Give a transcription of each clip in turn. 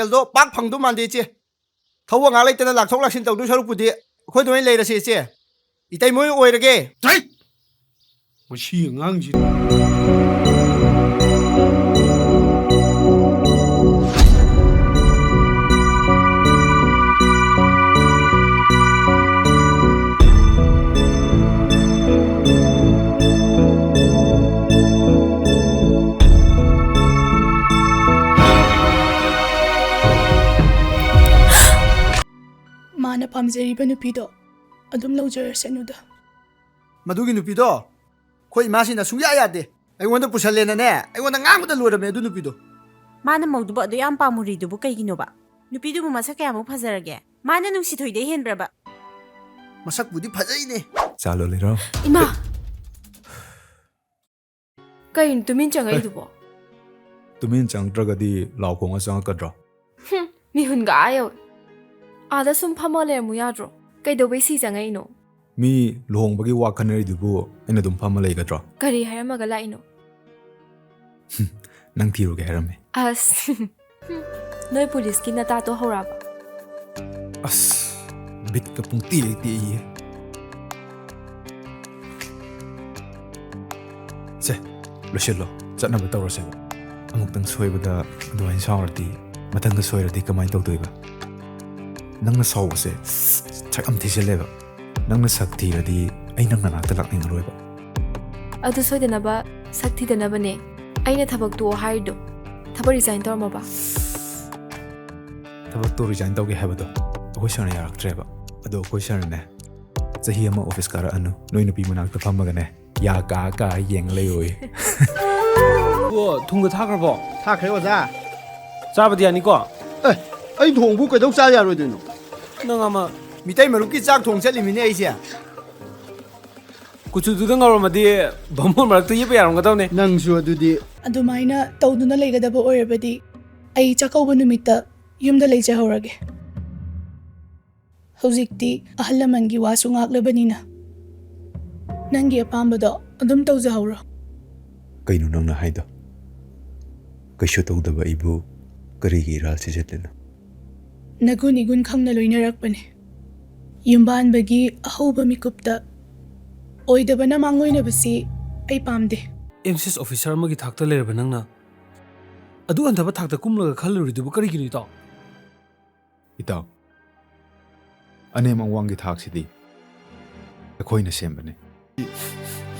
ꯗꯣ ꯄꯥꯛ ꯐꯪꯗꯧ ꯃꯥꯟꯗꯦ ꯏꯆꯦ ꯊꯧꯕ ꯉꯥꯛ ꯂꯩꯇꯅ ꯂꯥꯛꯊꯣꯛ ꯂꯥꯛꯁꯤꯟ ꯇꯧꯗꯣꯏ ꯁꯔꯨꯛꯄꯨꯗꯤ ꯑꯩꯈꯣꯏ ꯑꯗꯨꯃꯥꯏꯅ ꯂꯩꯔꯁꯤ ꯏꯆꯦ ꯏꯇꯩꯃꯣꯏ ꯑꯣꯏꯔꯒꯦ ꯃꯁꯤ ꯑꯉꯥꯡꯁꯤ ꯃꯥꯅ ꯄꯥꯝꯖꯔꯤꯕ ꯅꯨꯄꯤꯗꯣ ꯑꯗꯨꯝ ꯂꯧꯖꯔꯁꯅꯨꯗ ꯃꯗꯨꯒꯤ ꯅꯨꯄꯤꯗꯣ ꯑꯩꯈꯣꯏ ꯏꯃꯥꯁꯤꯅ ꯁꯨꯡꯌꯥ ꯌꯥꯗꯦ ꯑꯩꯉꯣꯟꯗ ꯄꯨꯁꯜꯂꯦꯅꯅꯦ ꯑꯩꯉꯣꯟꯗ ꯉꯥꯡꯕꯗ ꯂꯣꯏꯔꯝꯃꯦ ꯑꯗꯨ ꯅꯨꯄꯤꯗꯣ ꯃꯥꯅ ꯃꯧꯗꯨꯕꯨ ꯑꯗꯨ ꯌꯥꯝ ꯄꯥꯝꯃꯨꯔꯤꯗꯨꯕꯨ ꯀꯩꯒꯤꯅꯣꯕ ꯅꯨꯄꯤꯗꯨꯕꯨ ꯃꯁꯛ ꯀꯌꯥꯃꯨꯛ ꯐꯖꯔꯒꯦ ꯃꯥꯅ ꯅꯨꯡꯁꯤꯊꯣꯏꯗꯩ ꯍꯦꯟꯕ꯭ꯔꯕ ꯃꯁꯛꯄꯨꯗꯤ ꯐꯖꯩꯅꯦ ꯆꯥꯂꯣ ꯂꯩꯔꯣ 이마! ꯀꯩꯅꯣ ꯇꯨꯃꯤꯟ ꯆꯪꯉꯛꯏꯗꯨꯕꯣ? ꯇꯨꯃꯤꯟ ꯆꯪꯗ꯭ꯔꯒꯗꯤ ꯂꯥꯎ ꯈꯣꯡꯉ ꯆꯪꯉꯛꯀꯗ꯭ꯔꯣ? ꯃꯤꯍꯨꯟꯒ ꯑꯥ ꯌꯧꯋꯦ. ꯑꯥꯗ ꯁꯨꯝ ꯐꯝꯃ ꯂꯩꯔꯝꯃꯨ ꯌꯥꯗ꯭ꯔꯣ? ꯀꯩꯗꯧꯕꯩ ꯁꯤ ꯆꯪꯉꯛꯏꯅꯣ? ꯃꯤ ꯂꯨꯍꯣꯡꯕꯒꯤ ꯋꯥ ꯈꯟꯅꯔꯤꯗꯨꯕꯨ ꯑꯩꯅ ꯑꯗꯨꯝ ꯐꯝꯃ ꯂꯩꯒꯗ꯭ꯔꯣ? ꯀꯔꯤ ꯍꯥꯏꯔꯝꯃꯒ ꯂꯥꯛꯏꯅꯣ? ꯅꯪ ꯊꯤꯔꯨꯒꯦ ꯍꯥꯏꯔꯝꯃꯦ. ꯑꯁ ꯅꯣꯏ ꯄꯨꯂꯤꯁꯀꯤ ꯅꯇꯥꯇꯣ ꯍꯧꯔꯕ? ꯑꯁ ꯕꯤꯠꯀ ꯄꯨꯡꯇꯦꯛ ꯇꯦꯛꯏꯌꯦ. ꯁꯦ ꯂꯣꯏꯁꯤꯜꯂꯣ ꯆꯠꯅꯕ ꯇꯧꯔꯁꯦꯕ. ꯑꯃꯨꯛꯇꯪ ꯁꯣꯏꯕꯗ ꯑꯗꯨꯃꯥꯏꯅ ꯁꯥꯎꯔꯗꯤ ꯃꯊꯪꯗ ꯁꯣꯏꯔꯗꯤ ꯀꯃꯥꯏꯅ ꯇꯧꯗꯣꯏꯕ? ꯅꯪꯅ ꯁꯥꯎꯕꯁꯦ ꯁꯛ ꯌꯥꯝ ꯊꯤꯖꯤꯜꯂꯦꯕ. ꯅꯪꯅ ꯁꯛ ꯊꯤꯔꯗꯤ ꯑꯩ ꯅꯪ ꯅꯅꯥꯛꯇ ꯂꯥꯛꯅꯤꯡꯉꯔꯣꯏꯕ. ꯑꯗꯨ ꯁꯣꯏꯗꯅꯕ ꯁꯛ ꯊꯤꯗꯅꯕꯅꯦ ꯑꯩꯅ ꯊꯕꯛ ꯇꯣꯛꯑꯣ ꯍꯥꯏꯔꯤꯗꯣ. ꯊꯕꯛ ꯔꯤꯖꯥꯏꯟ ꯇꯧꯔꯝꯃꯕ? ꯊꯕꯛꯇꯣ ꯔꯤꯖꯥꯏꯟ ꯇꯧꯒꯦ ꯍꯥꯏꯕꯗꯣ ꯑꯩꯈꯣꯏ ꯁꯔꯅ ꯌꯥꯔꯛꯇ꯭ꯔꯦꯕ. ꯑꯗꯣ ꯑꯩꯈꯣꯏ ꯁꯔꯅꯅꯦ ꯆꯍꯤ ꯑꯃ ꯑꯣꯐꯤꯁ ꯀꯥꯔꯛꯑꯅꯨ ꯅꯣꯏ ꯅꯨꯄꯤ ꯃꯅꯥꯛꯇ ꯐꯝꯃꯒꯅꯦ ꯌꯥ ꯀꯥ ꯌꯦꯡꯉ ꯂꯩꯌꯣꯌꯦ. ꯊꯨꯝꯒ ꯊꯥꯈ꯭ꯔꯕꯣ? ꯊꯥꯈ꯭ꯔꯦ ꯑꯣꯖꯥ. ꯆꯥꯕꯗꯤ ꯌꯥꯅꯤꯀꯣ? ꯑꯩ ꯊꯣꯡꯕꯨ ꯀꯩꯗꯧ ꯆꯥ ꯌꯥꯔꯣꯏꯗꯣꯏꯅꯣ? ꯅꯪ ꯑꯃ ꯃꯤꯇꯩ ꯃꯔꯨꯞꯀꯤ ꯆꯥꯛ ꯊꯣꯡ ꯆꯠꯂꯤꯃꯤꯅꯦ ꯑꯩꯁꯦ. ꯀꯨꯆꯨꯗꯨꯗ ꯉꯧꯔꯝꯃꯗꯤ ꯚꯥꯃꯣꯟ ꯃꯔꯛꯇ ꯌꯦꯞꯄ ꯌꯥꯔꯝꯒꯗꯧꯅꯦ. ꯅꯪꯁꯨ ꯑꯗꯨꯗꯤ ꯑꯗꯨꯃꯥꯏꯅ ꯇꯧꯗꯨꯅ ꯂꯩꯒꯗꯕ ꯑꯣꯏꯔꯕꯗꯤ ꯑꯩ ꯆꯥꯛꯀꯧꯕ ꯅꯨꯃꯤꯠꯇ ꯌꯨꯝꯗ ꯂꯩꯖꯍꯧꯔꯒꯦ. ꯍꯧꯖꯤꯛꯇꯤ ꯑꯍꯜ ꯂꯃꯟꯒꯤ ꯋꯥꯁꯨ ꯉꯥꯛꯂꯕꯅꯤꯅ ꯅꯪꯒꯤ ꯑꯄꯥꯝꯕꯗꯣ ꯑꯗꯨꯝ ꯇꯧꯖꯍꯧꯔꯣ. ꯀꯩꯅꯣ ꯅꯪꯅ ꯍꯥꯏꯗꯣ? ꯀꯩꯁꯨ ꯇꯧꯗꯕ ꯑꯩꯕꯨ ꯀꯔꯤꯒꯤ ꯏꯔꯥꯜ ꯁꯤꯖꯠꯂꯤꯅꯣ? ꯅꯒꯨꯟ ꯏꯒꯨꯟ ꯈꯪꯅ ꯂꯣꯏꯅꯔꯛꯄꯅꯦ. ꯌꯨꯝꯕꯥꯟꯕꯒꯤ ꯑꯍꯧꯕ ꯃꯤꯀꯨꯞꯇ ꯑꯣꯏꯗꯕꯅ ꯃꯥꯡꯂꯣꯏꯅꯕꯁꯤ ꯑꯩ ꯄꯥꯝꯗꯦ. ꯑꯦꯝꯁꯤꯁ ꯑꯣꯐꯤꯁꯥꯔ ꯑꯃꯒꯤ ꯊꯥꯛꯇ ꯂꯩꯔꯕ ꯅꯪꯅ ꯑꯗꯨ ꯍꯟꯊꯕ ꯊꯥꯛꯇ ꯀꯨꯝꯂꯒ ꯈꯜꯂꯨꯔꯤꯗꯨꯕꯨ ꯀꯔꯤꯒꯤꯅꯣ ꯏꯇꯥꯎ? ꯏꯇꯥꯎ ꯑꯅꯦꯝ ꯑꯋꯥꯡꯒꯤ ꯊꯥꯛꯁꯤꯗꯤ ꯑꯩꯈꯣꯏꯅ ꯁꯦꯝꯕꯅꯦ.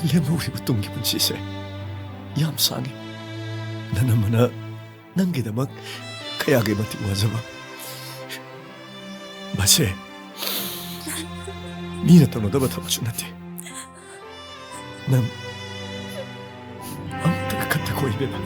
ꯂꯦꯝꯍꯧꯔꯤꯕ ꯇꯨꯡꯒꯤ ꯄꯨꯟꯁꯤꯁꯦ ꯌꯥꯝ ꯁꯥꯡꯉꯤ. ꯅꯅꯝꯃꯅ ꯅꯪꯒꯤꯗꯃꯛ ꯀꯌꯥꯒꯤ ꯃꯇꯤꯛ ꯋꯥꯖꯕ. ꯃꯁꯦ ꯃꯤꯅ ꯇꯧꯅꯗꯕ ꯊꯕꯛꯁꯨ ꯅꯠꯇꯦ. ꯅꯪ ꯑꯝꯇꯒ ꯈꯟꯊꯀꯣ ꯏꯕꯦꯝꯃ.